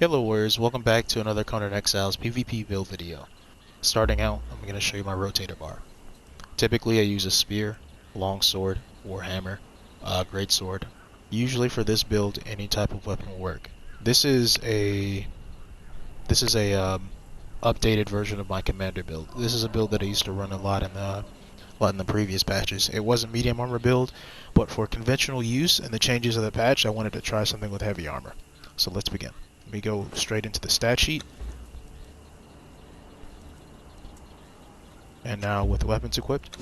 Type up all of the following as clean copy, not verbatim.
Hello warriors, welcome back to another Conan Exiles PvP build video. Starting out, I'm going to show you my rotator bar. Typically I use a spear, longsword, warhammer, greatsword. Usually for this build, any type of weapon will work. This is a updated version of my commander build. This is a build that I used to run a lot in the previous patches. It was a medium armor build, but for conventional use and the changes of the patch, I wanted to try something with heavy armor. So let's begin. Let me go straight into the stat sheet. And now with weapons equipped.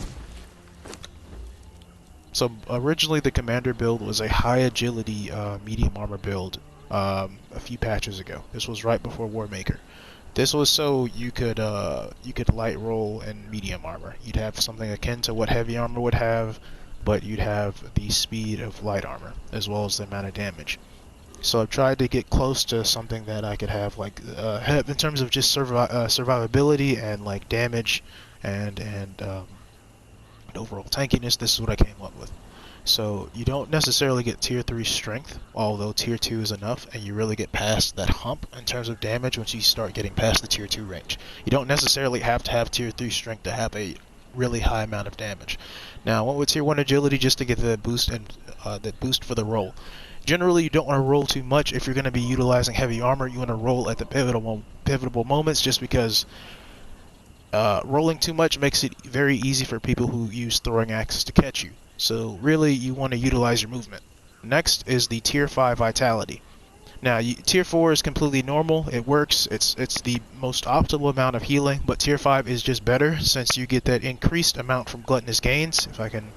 So originally the commander build was a high agility medium armor build a few patches ago. This was right before Warmaker. This was so you could light roll in medium armor. You'd have something akin to what heavy armor would have, but you'd have the speed of light armor as well as the amount of damage. So I've tried to get close to something that I could have like in terms of just survivability and like damage and overall tankiness. This is what I came up with. So you don't necessarily get tier 3 strength, although tier 2 is enough, and you really get past that hump in terms of damage once you start getting past the tier 2 range. You don't necessarily have to have tier 3 strength to have a really high amount of damage. Now I went with tier 1 agility just to get the boost and that boost for the roll. Generally, you don't want to roll too much if you're going to be utilizing heavy armor. You want to roll at the pivotal moments, just because rolling too much makes it very easy for people who use throwing axes to catch you. So really, you want to utilize your movement. Next is the tier 5 vitality. Now, tier 4 is completely normal. It works. It's the most optimal amount of healing, but tier 5 is just better since you get that increased amount from gluttonous gains. If I can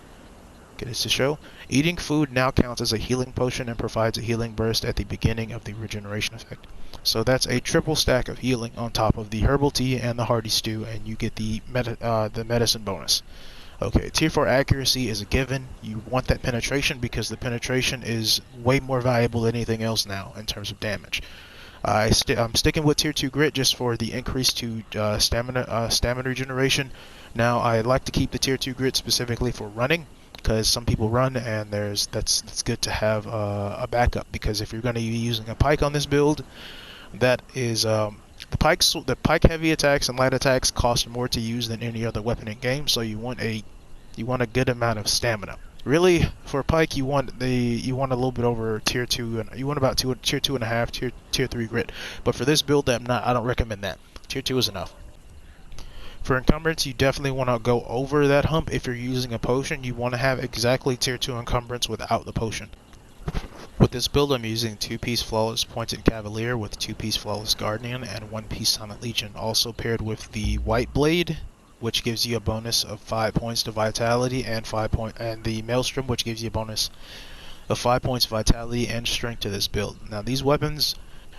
get it to show. Eating food now counts as a healing potion and provides a healing burst at the beginning of the regeneration effect. So that's a triple stack of healing on top of the herbal tea and the hearty stew, and you get the medicine bonus. Okay, tier 4 accuracy is a given. You want that penetration because the penetration is way more valuable than anything else now in terms of damage. I'm sticking with tier 2 grit just for the increase to stamina regeneration. Now I like to keep the tier 2 grit specifically for running, because some people run, and that's good to have a backup, because if you're going to be using a pike on this build, that is the pike heavy attacks and light attacks cost more to use than any other weapon in game, so you want a good amount of stamina. Really, for pike, you want a little bit over tier 2, and you want about tier 2.5, tier 3 grit. But for this build, I don't recommend that. Tier 2 is enough. For encumbrance, you definitely want to go over that hump. If you're using a potion, you want to have exactly tier 2 encumbrance without the potion. With this build, I'm using 2-piece Flawless Pointed Cavalier with 2-piece Flawless Guardian and 1-piece Silent Legion, also paired with the White Blade, which gives you a bonus of 5 points to Vitality, and the Maelstrom, which gives you a bonus of 5 points Vitality and Strength to this build. Now these weapons...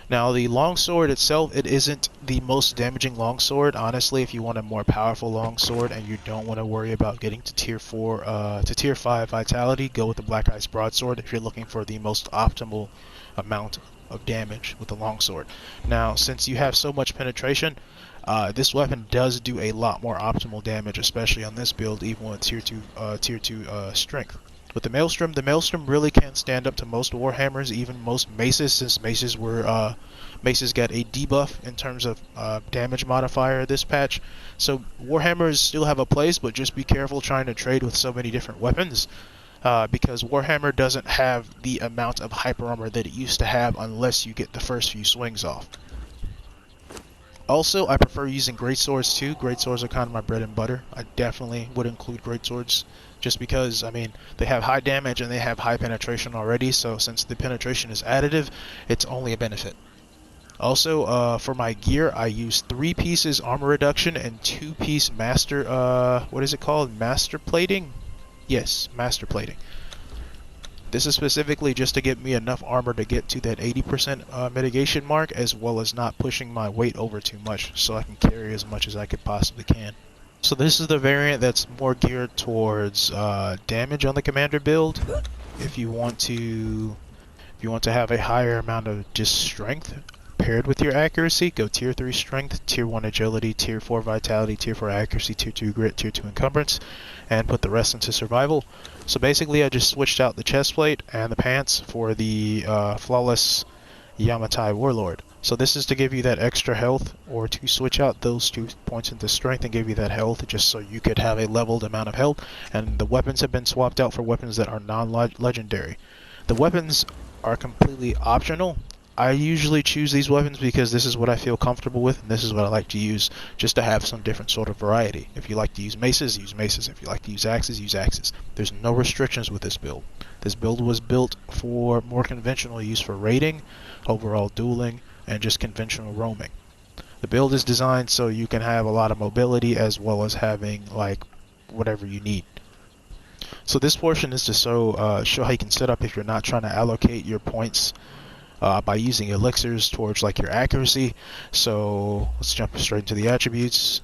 Now, the longsword itself, it isn't the most damaging longsword. Honestly, if you want a more powerful longsword and you don't want to worry about getting to tier 5 vitality, go with the Black Ice broadsword if you're looking for the most optimal amount of damage with the longsword. Now, since you have so much penetration, this weapon does do a lot more optimal damage, especially on this build, even with tier 2 strength. With the Maelstrom really can't stand up to most Warhammers, even most Maces, since Maces got a debuff in terms of damage modifier this patch. So Warhammers still have a place, but just be careful trying to trade with so many different weapons, because Warhammer doesn't have the amount of hyper armor that it used to have unless you get the first few swings off. Also, I prefer using greatswords too. Greatswords are kind of my bread and butter. I definitely would include greatswords, just because, I mean, they have high damage and they have high penetration already, so since the penetration is additive, it's only a benefit. Also, for my gear, I use 3 pieces armor reduction and 2-piece master, what is it called? Master plating? Yes, master plating. This is specifically just to get me enough armor to get to that 80% mitigation mark, as well as not pushing my weight over too much, so I can carry as much as I could possibly can. So this is the variant that's more geared towards damage on the commander build. If you want to have a higher amount of just strength paired with your accuracy, go tier 3 strength, tier 1 agility, tier 4 vitality, tier 4 accuracy, tier 2 grit, tier 2 encumbrance, and put the rest into survival. So basically I just switched out the chest plate and the pants for the flawless Yamatai Warlord. So this is to give you that extra health, or to switch out those 2 points into strength and give you that health, just so you could have a leveled amount of health. And the weapons have been swapped out for weapons that are non-legendary. The weapons are completely optional. I usually choose these weapons because this is what I feel comfortable with, and this is what I like to use, just to have some different sort of variety. If you like to use maces, use maces. If you like to use axes, use axes. There's no restrictions with this build. This build was built for more conventional use for raiding, overall dueling, and just conventional roaming. The build is designed so you can have a lot of mobility as well as having like whatever you need. So this portion is to show how you can set up if you're not trying to allocate your points by using elixirs towards like your accuracy. So let's jump straight into the attributes.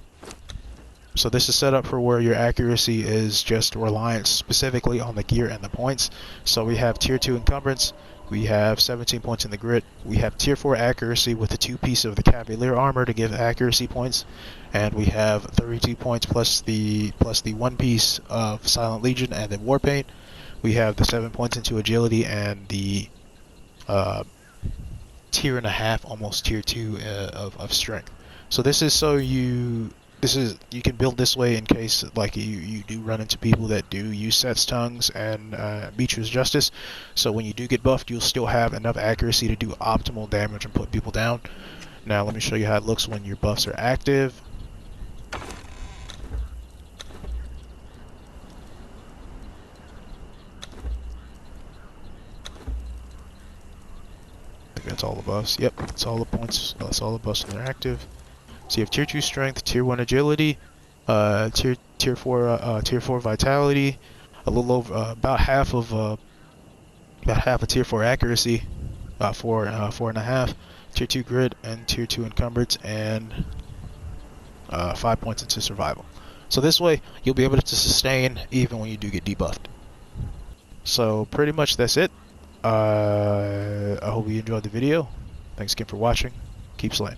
So this is set up for where your accuracy is just reliant specifically on the gear and the points. So we have tier 2 encumbrance, we have 17 points in the grit, we have tier 4 accuracy with the 2 piece of the cavalier armor to give accuracy points, and we have 32 points plus the 1 piece of silent legion and then war paint. We have the 7 points into agility and the tier and a half, almost tier 2 of strength. So this is so you can build this way in case like you do run into people that do use Set's tongues and Beecher's justice. So when you do get buffed, you'll still have enough accuracy to do optimal damage and put people down. Now let me show you how it looks when your buffs are active. That's all the buffs. Yep, that's all the points. That's all the buffs when they're active. So you have tier 2 strength, tier 1 agility, tier 4 vitality, a little over about half a tier 4 accuracy, 4.5, tier 2 grit, and tier 2 encumbrance, and 5 points into survival. So this way you'll be able to sustain even when you do get debuffed. So pretty much that's it. I hope you enjoyed the video. Thanks again for watching. Keep slaying.